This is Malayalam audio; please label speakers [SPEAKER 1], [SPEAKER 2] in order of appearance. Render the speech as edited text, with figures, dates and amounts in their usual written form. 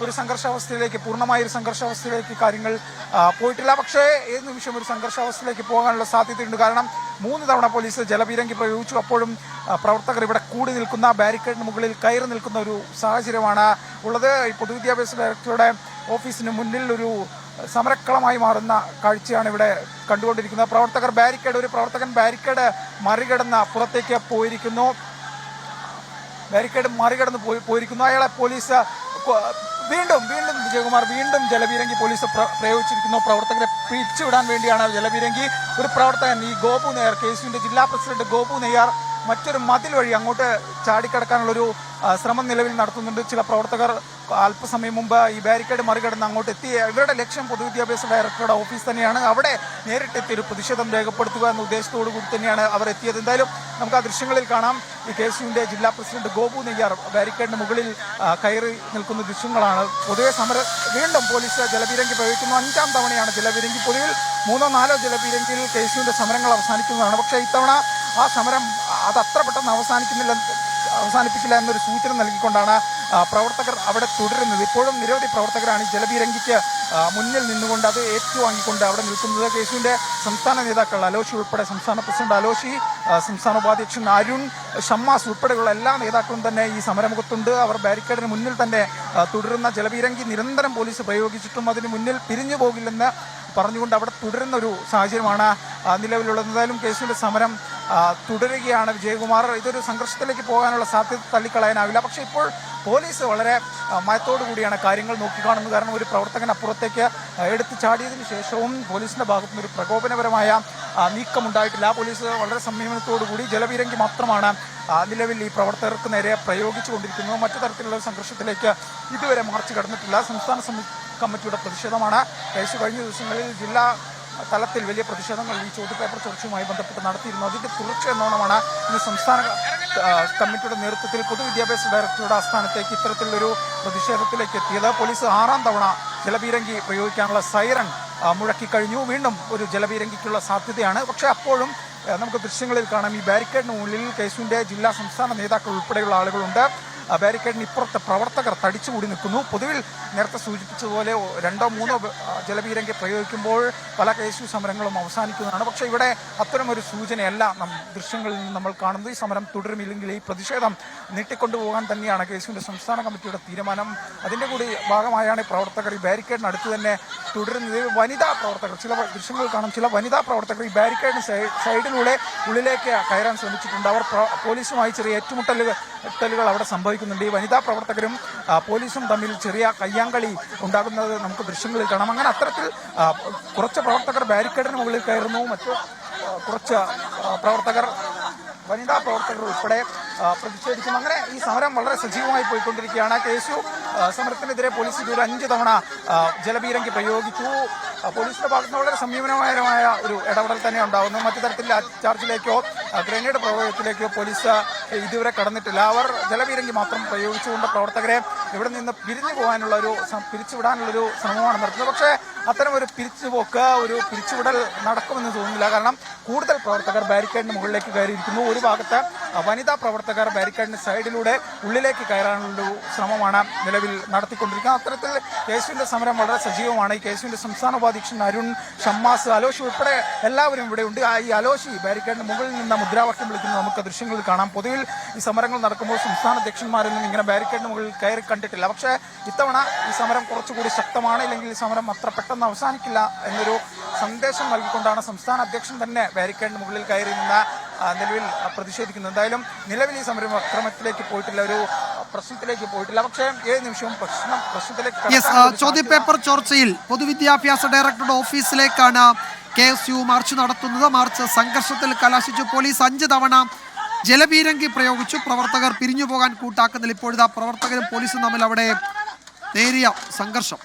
[SPEAKER 1] ഒരു സംഘർഷാവസ്ഥയിലേക്ക് പൂർണ്ണമായ ഒരു സംഘർഷാവസ്ഥയിലേക്ക് കാര്യങ്ങൾ പോയിട്ടില്ല. പക്ഷേ ഏത് നിമിഷം ഒരു സംഘർഷാവസ്ഥയിലേക്ക് പോകാനുള്ള സാധ്യതയുണ്ട്. കാരണം 3 തവണ പോലീസ് ജലപീരങ്കി പ്രയോഗിച്ചു. അപ്പോഴും പ്രവർത്തകർ ഇവിടെ കൂടി നിൽക്കുന്ന ബാരിക്കേഡിന് മുകളിൽ കയറി നിൽക്കുന്ന ഒരു സാഹചര്യമാണ് ഉള്ളത്. ഈ പൊതുവിദ്യാഭ്യാസ ഡയറക്ടറുടെ ഓഫീസിന് മുന്നിൽ ഒരു സമരക്കളമായി മാറുന്ന കാഴ്ചയാണ് ഇവിടെ കണ്ടുകൊണ്ടിരിക്കുന്നത്. ഒരു പ്രവർത്തകൻ ബാരിക്കേഡ് മറികടന്ന് പുറത്തേക്ക് പോയിരിക്കുന്നു. അയാളെ പോലീസ് വീണ്ടും വിജയകുമാർ ജലപീരങ്കി പോലീസ് പ്രയോഗിച്ചിരിക്കുന്നു. പ്രവർത്തകരെ പിരിച്ചുവിടാൻ വേണ്ടിയാണ് ജലപീരങ്കി. ഒരു പ്രവർത്തകൻ ഈ ഗോപു നെയ്യാർ, KSUവിന്റെ ജില്ലാ പ്രസിഡന്റ് ഗോപു നെയ്യാർ മറ്റൊരു മതിൽ വഴി അങ്ങോട്ട് ചാടിക്കടക്കാനുള്ളൊരു ശ്രമം നിലവിൽ നടത്തുന്നുണ്ട്. ചില പ്രവർത്തകർ അല്പസമയം മുമ്പ് ഈ ബാരിക്കേഡ് മറികടന്ന് അങ്ങോട്ട് എത്തി. ഇവരുടെ ലക്ഷ്യം പൊതുവിദ്യാഭ്യാസ ഡയറക്ടറുടെ ഓഫീസ് തന്നെയാണ്. അവിടെ നേരിട്ടെത്തി ഒരു പ്രതിഷേധം രേഖപ്പെടുത്തുക എന്ന ഉദ്ദേശത്തോടു കൂടി തന്നെയാണ് അവർ എത്തിയത്. എന്തായാലും നമുക്ക് ആ ദൃശ്യങ്ങളിൽ കാണാം. ഈ KSUവിന്റെ ജില്ലാ പ്രസിഡന്റ് ഗോപു നെയ്യാർ ബാരിക്കേഡിന് മുകളിൽ കയറി നിൽക്കുന്ന ദൃശ്യങ്ങളാണ്. പൊതുവെ വീണ്ടും പോലീസ് ജലപീരങ്കി പ്രയോഗിക്കുന്നു. 5ാം തവണയാണ് ജലപീരങ്കി. പൊതുവിൽ 3-4 ജലപീരങ്കിയിൽ KSUവിന്റെ സമരങ്ങൾ അവസാനിക്കുന്നതാണ്. പക്ഷേ ഇത്തവണ ആ സമരം അതത്ര പെട്ടെന്ന് അവസാനിപ്പിക്കില്ല എന്നൊരു സൂചന നൽകിക്കൊണ്ടാണ് പ്രവർത്തകർ അവിടെ തുടരുന്നത്. ഇപ്പോഴും നിരവധി പ്രവർത്തകരാണ് ഈ ജലപീരങ്കിക്ക് മുന്നിൽ നിന്നുകൊണ്ട് അത് ഏറ്റുവാങ്ങിക്കൊണ്ട് അവിടെ നിൽക്കുന്നത്. KSUവിന്റെ സംസ്ഥാന നേതാക്കൾ അലോഷി ഉൾപ്പെടെ, സംസ്ഥാന പ്രസിഡന്റ് അലോഷി, സംസ്ഥാന ഉപാധ്യക്ഷൻ അരുൺ, ഷമ്മാസ് ഉൾപ്പെടെയുള്ള എല്ലാ നേതാക്കളും തന്നെ ഈ സമരമുഖത്തുണ്ട്. അവർ ബാരിക്കേഡിന് മുന്നിൽ തന്നെ തുടരുന്ന ജലപീരങ്കി നിരന്തരം പോലീസ് പ്രയോഗിച്ചിട്ടും അതിന് മുന്നിൽ പിരിഞ്ഞു പോകില്ലെന്ന് പറഞ്ഞുകൊണ്ട് അവിടെ തുടരുന്ന ഒരു സാഹചര്യമാണ് നിലവിലുള്ളത്. എന്തായാലും KSUവിന്റെ സമരം തുടരുകയാണ് വിജയകുമാർ. ഇതൊരു സംഘർഷത്തിലേക്ക് പോകാനുള്ള സാധ്യത തള്ളിക്കളയാനാവില്ല. പക്ഷേ ഇപ്പോൾ പോലീസ് വളരെ മയത്തോടു കൂടിയാണ് കാര്യങ്ങൾ നോക്കിക്കാണുന്നത്. കാരണം ഒരു പ്രവർത്തകൻ അപ്പുറത്തേക്ക് എടുത്തു ചാടിയതിനു ശേഷവും പോലീസിന്റെ ഭാഗത്തു നിന്ന് ഒരു പ്രകോപനപരമായ നീക്കമുണ്ടായിട്ടില്ല. പോലീസ് വളരെ സംയമനത്തോടു കൂടി ജലപീരങ്കി മാത്രമാണ് നിലവിൽ ഈ പ്രവർത്തകർക്ക് നേരെ പ്രയോഗിച്ചു കൊണ്ടിരിക്കുന്നത്. മറ്റു തരത്തിലുള്ള സംഘർഷത്തിലേക്ക് ഇതുവരെ മാർച്ച് കടന്നിട്ടില്ല. സംസ്ഥാന കമ്മിറ്റിയുടെ പ്രതിഷേധമാണ്. കഴിഞ്ഞ ദിവസങ്ങളിൽ ജില്ലാ തലത്തിൽ വലിയ പ്രതിഷേധങ്ങൾ ഈ ചോദ്യപേപ്പർ ചർച്ചയുമായി ബന്ധപ്പെട്ട് നടത്തിയിരുന്നു. അതിന്റെ തുടർച്ച എന്നോണമാണ് ഇന്ന് സംസ്ഥാന കമ്മിറ്റിയുടെ നേതൃത്വത്തിൽ പൊതുവിദ്യാഭ്യാസ ഡയറക്ടറുടെ ആസ്ഥാനത്തേക്ക് ഇത്തരത്തിലുള്ളൊരു പ്രതിഷേധത്തിലേക്ക് എത്തിയത്. പോലീസ് 6ാം തവണ ജലപീരങ്കി പ്രയോഗിക്കാനുള്ള സൈറൺ മുഴക്കിക്കഴിഞ്ഞു. വീണ്ടും ഒരു ജലപീരങ്കിക്കുള്ള സാധ്യതയാണ്. പക്ഷേ അപ്പോഴും നമുക്ക് ദൃശ്യങ്ങളിൽ കാണാം, ഈ ബാരിക്കേഡിന് മുന്നിൽ KSUവിന്റെ ജില്ലാ സംസ്ഥാന നേതാക്കൾ ഉൾപ്പെടെയുള്ള ആളുകളുണ്ട്. ബാരിക്കേഡിന് ഇപ്പുറത്തെ പ്രവർത്തകർ തടിച്ചുകൂടി നിൽക്കുന്നു. പൊതുവിൽ നേരത്തെ സൂചിപ്പിച്ചതുപോലെ 2-3 ജലപീരങ്കി പ്രയോഗിക്കുമ്പോൾ പല KSU സമരങ്ങളും അവസാനിക്കുന്നതാണ്. പക്ഷേ ഇവിടെ അത്തരമൊരു സൂചനയല്ല ദൃശ്യങ്ങളിൽ നിന്ന് നമ്മൾ കാണുന്നത്. ഈ സമരം തുടരുമില്ലെങ്കിൽ ഈ പ്രതിഷേധം നീട്ടിക്കൊണ്ടുപോകാൻ തന്നെയാണ് KSUവിന്റെ സംസ്ഥാന കമ്മിറ്റിയുടെ തീരുമാനം. അതിൻ്റെ കൂടി ഭാഗമായാണ് പ്രവർത്തകർ ഈ ബാരിക്കേഡിനടുത്ത് തന്നെ തുടരുന്നത്. വനിതാ പ്രവർത്തകർ, ചില ദൃശ്യങ്ങൾ കാണാം, ചില വനിതാ പ്രവർത്തകർ ഈ ബാരിക്കേഡിന് സൈഡിലൂടെ ഉള്ളിലേക്ക് കയറാൻ ശ്രമിച്ചിട്ടുണ്ട്. അവർ പോലീസുമായി ചെറിയ ഏറ്റുമുട്ടലുകൾ അവിടെ സംഭവിക്കുന്നുണ്ട്. ഈ വനിതാ പ്രവർത്തകരും പോലീസും തമ്മിൽ ചെറിയ കയ്യാങ്കളി ഉണ്ടാകുന്നത് നമുക്ക് ദൃശ്യങ്ങളിൽ കാണാം. അങ്ങനെ അത്തരത്തിൽ കുറച്ച് പ്രവർത്തകർ ബാരിക്കേഡിന് മുകളിൽ കയറുന്നു. മറ്റ് കുറച്ച് വനിതാ പ്രവർത്തകർ ഉൾപ്പെടെ പ്രതിഷേധിക്കും. അങ്ങനെ ഈ സമരം വളരെ സജീവമായി പോയിക്കൊണ്ടിരിക്കുകയാണ്. KSU സമരത്തിനെതിരെ പോലീസ് ഇതുവരെ 5 തവണ ജലപീരങ്കി പ്രയോഗിച്ചു. പോലീസിന്റെ ഭാഗത്ത് നിന്ന് വളരെ സംയമനപരമായ ഒരു ഇടപെടൽ തന്നെ ഉണ്ടാകുന്നു. മറ്റു തരത്തിൽ ചാർജിലേക്കോ ഗ്രനേഡ് പ്രയോഗത്തിലേക്കോ പോലീസ് ഇതുവരെ കടന്നിട്ടില്ല. അവർ ജലപീരങ്കി മാത്രം പ്രയോഗിച്ചുകൊണ്ട് പ്രവർത്തകരെ ഇവിടെ നിന്ന് പിരിച്ചുവിടാനുള്ളൊരു ശ്രമമാണ് നടത്തുന്നത്. പക്ഷേ അത്തരം ഒരു പിരിച്ചുവിടൽ നടക്കുമെന്ന് തോന്നുന്നില്ല. കാരണം കൂടുതൽ പ്രവർത്തകർ ബാരിക്കേഡിന് മുകളിലേക്ക് കയറിയിരിക്കുന്നു. ഒരു ഭാഗത്ത് വനിതാ പ്രവർത്തകർ ബാരിക്കേഡിന് സൈഡിലൂടെ ഉള്ളിലേക്ക് കയറാനുള്ളൊരു ശ്രമമാണ് നിലവിൽ നടത്തിക്കൊണ്ടിരിക്കുന്നത്. അത്തരത്തിൽ KSUവിന്റെ സമരം വളരെ സജീവമാണ്. ഈ KSUവിന്റെ സംസ്ഥാന ഉപാധ്യക്ഷൻ അരുൺ, ഷമ്മാസ്, അലോഷി ഉൾപ്പെടെ എല്ലാവരും ഇവിടെ ഉണ്ട്. ഈ അലോഷി ബാരിക്കേഡിന് മുകളിൽ നിന്ന് മുദ്രാവാക്യം വിളിക്കുന്നത് നമുക്ക് ദൃശ്യങ്ങളിൽ കാണാം. പൊതുവിൽ ഈ സമരങ്ങൾ നടക്കുമ്പോൾ സംസ്ഥാന അധ്യക്ഷന്മാരൊന്നും ഇങ്ങനെ ബാരിക്കേഡിന് മുകളിൽ കയറി കണ്ടിട്ടില്ല. പക്ഷേ ഇത്തവണ ഈ സമരം കുറച്ചുകൂടി ശക്തമാണ്. ഇല്ലെങ്കിൽ ഈ സമരം അത്ര പെട്ടെന്ന് അവസാനിക്കില്ല എന്നൊരു സന്ദേശം നൽകിക്കൊണ്ടാണ് സംസ്ഥാന അധ്യക്ഷൻ തന്നെ ബാരിക്കേഡിന് മുകളിൽ കയറി നിന്ന് നിലവിൽ പ്രതിഷേധിക്കുന്നത്. എന്തായാലും നിലവിൽ ഈ സമരം അക്രമത്തിലേക്ക് പോയിട്ടില്ല, ഒരു പ്രശ്നത്തിലേക്ക് പോയിട്ടില്ല. പക്ഷേ ഏത് നിമിഷവും പ്രശ്നത്തിലേക്ക്
[SPEAKER 2] ചോദ്യപേപ്പർ ചോർച്ചയിൽ പൊതുവിദ്യാഭ്യാസ ഡയറക്ടറുടെ ഓഫീസിലേക്കാണ് KSU മാർച്ച് നടത്തുന്നത്. മാർച്ച് സംഘർഷത്തിൽ കലാശിച്ചു. പോലീസ് 5 തവണ ജലപീരങ്കി പ്രയോഗിച്ചു. പ്രവർത്തകർ പിരിഞ്ഞു പോകാൻ കൂട്ടാക്കുന്നില്ല. ഇപ്പോഴിതാ പ്രവർത്തകരും പോലീസും തമ്മിൽ അവിടെ നേരിയ സംഘർഷം.